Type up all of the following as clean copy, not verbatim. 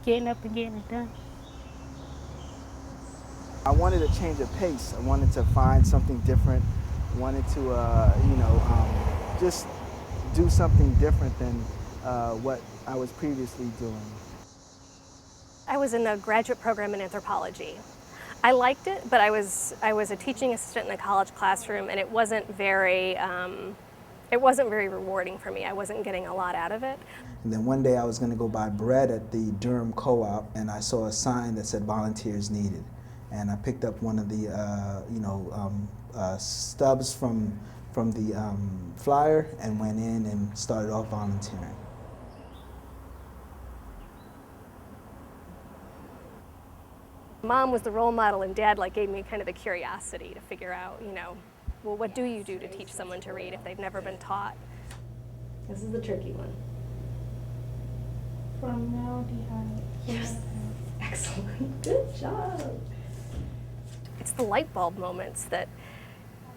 getting up and getting it done. I wanted a change of pace. I wanted to find something different. Wanted to, just do something different than what I was previously doing. I was in a graduate program in anthropology. I liked it, but I was a teaching assistant in a college classroom, and it wasn't very rewarding for me. I wasn't getting a lot out of it. And then one day I was going to go buy bread at the Durham Co-op, and I saw a sign that said volunteers needed. And I picked up one of the, stubs from the flyer and went in and started off volunteering. Mom was the role model, and Dad gave me kind of the curiosity to figure out, well, what do you do to teach someone to read if they've never been taught? This is the tricky one. Formaldehyde. Yes. Excellent. Good job. It's the light bulb moments that,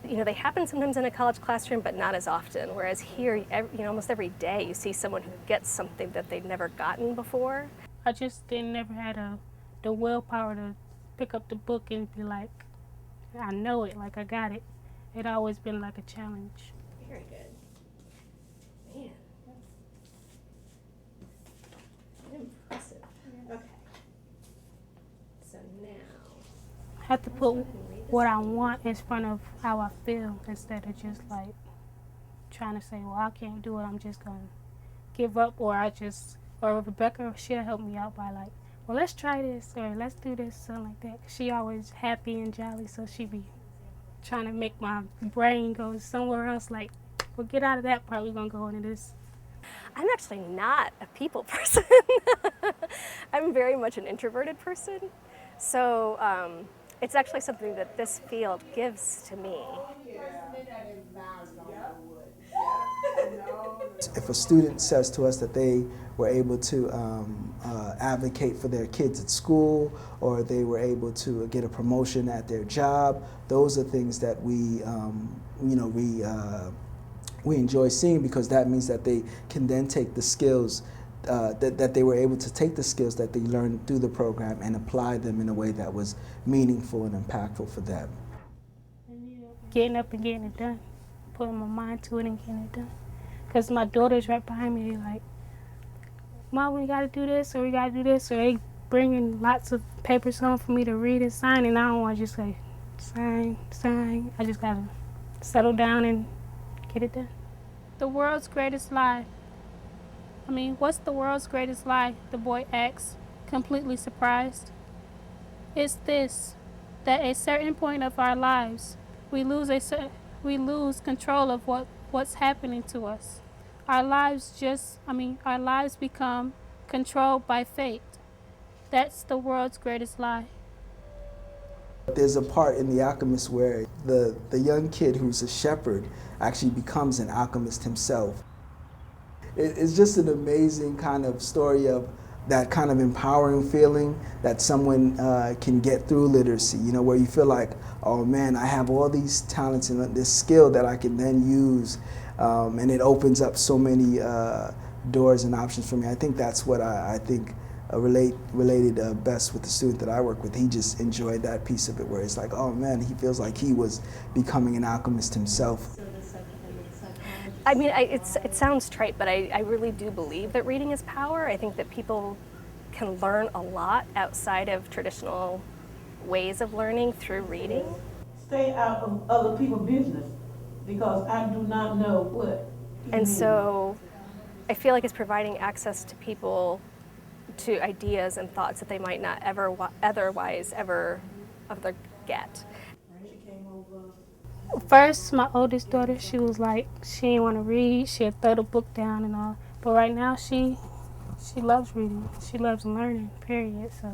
they happen sometimes in a college classroom, but not as often. Whereas here, almost every day you see someone who gets something that they'd never gotten before. I just never had the willpower to pick up the book and be like, I know it, like I got it. It always been like a challenge. Very good. Man. Impressive. Okay. So now. I have to put what I want in front of how I feel instead of just trying to say, well, I can't do it, I'm just going to give up, or Rebecca, she'll help me out by well, let's try this, or let's do this, something like that. She always happy and jolly, so she be trying to make my brain go somewhere else, well, get out of that part, we're going to go into this. I'm actually not a people person. I'm very much an introverted person. So it's actually something that this field gives to me. If a student says to us that they were able to advocate for their kids at school, or they were able to get a promotion at their job, those are things that we enjoy seeing, because that means that they can then take the skills that they were able to take the skills that they learned through the program and apply them in a way that was meaningful and impactful for them. Getting up and getting it done, putting my mind to it and getting it done. Because my daughter's right behind me, they're Mom, we got to do this, or we got to do this, or they bringing lots of papers home for me to read and sign, and I don't want to just say, sign. I just got to settle down and get it done. The world's greatest lie. What's the world's greatest lie? The boy asks, completely surprised. It's this, that at a certain point of our lives, we lose control of what's happening to us. Our lives become controlled by fate. That's the world's greatest lie. There's a part in The Alchemist where the young kid who's a shepherd actually becomes an alchemist himself. It's just an amazing kind of story of that kind of empowering feeling that someone can get through literacy, where you feel like, oh man, I have all these talents and this skill that I can then use, and it opens up so many doors and options for me. I think that's what I think related best with the student that I work with. He just enjoyed that piece of it, where it's like, oh man, he feels like he was becoming an alchemist himself. It sounds trite, but I really do believe that reading is power. I think that people can learn a lot outside of traditional ways of learning through reading. Stay out of other people's business, because I do not know what. And so I feel like it's providing access to people to ideas and thoughts that they might not otherwise ever get. First, my oldest daughter, she was she didn't want to read. She'd throw the book down and all. But right now, she loves reading. She loves learning, period. So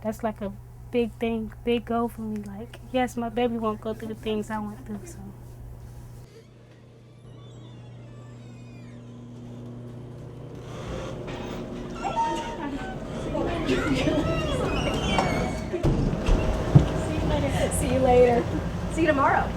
that's a big thing, big goal for me. Yes, my baby won't go through the things I went through, so. See you later. See you tomorrow.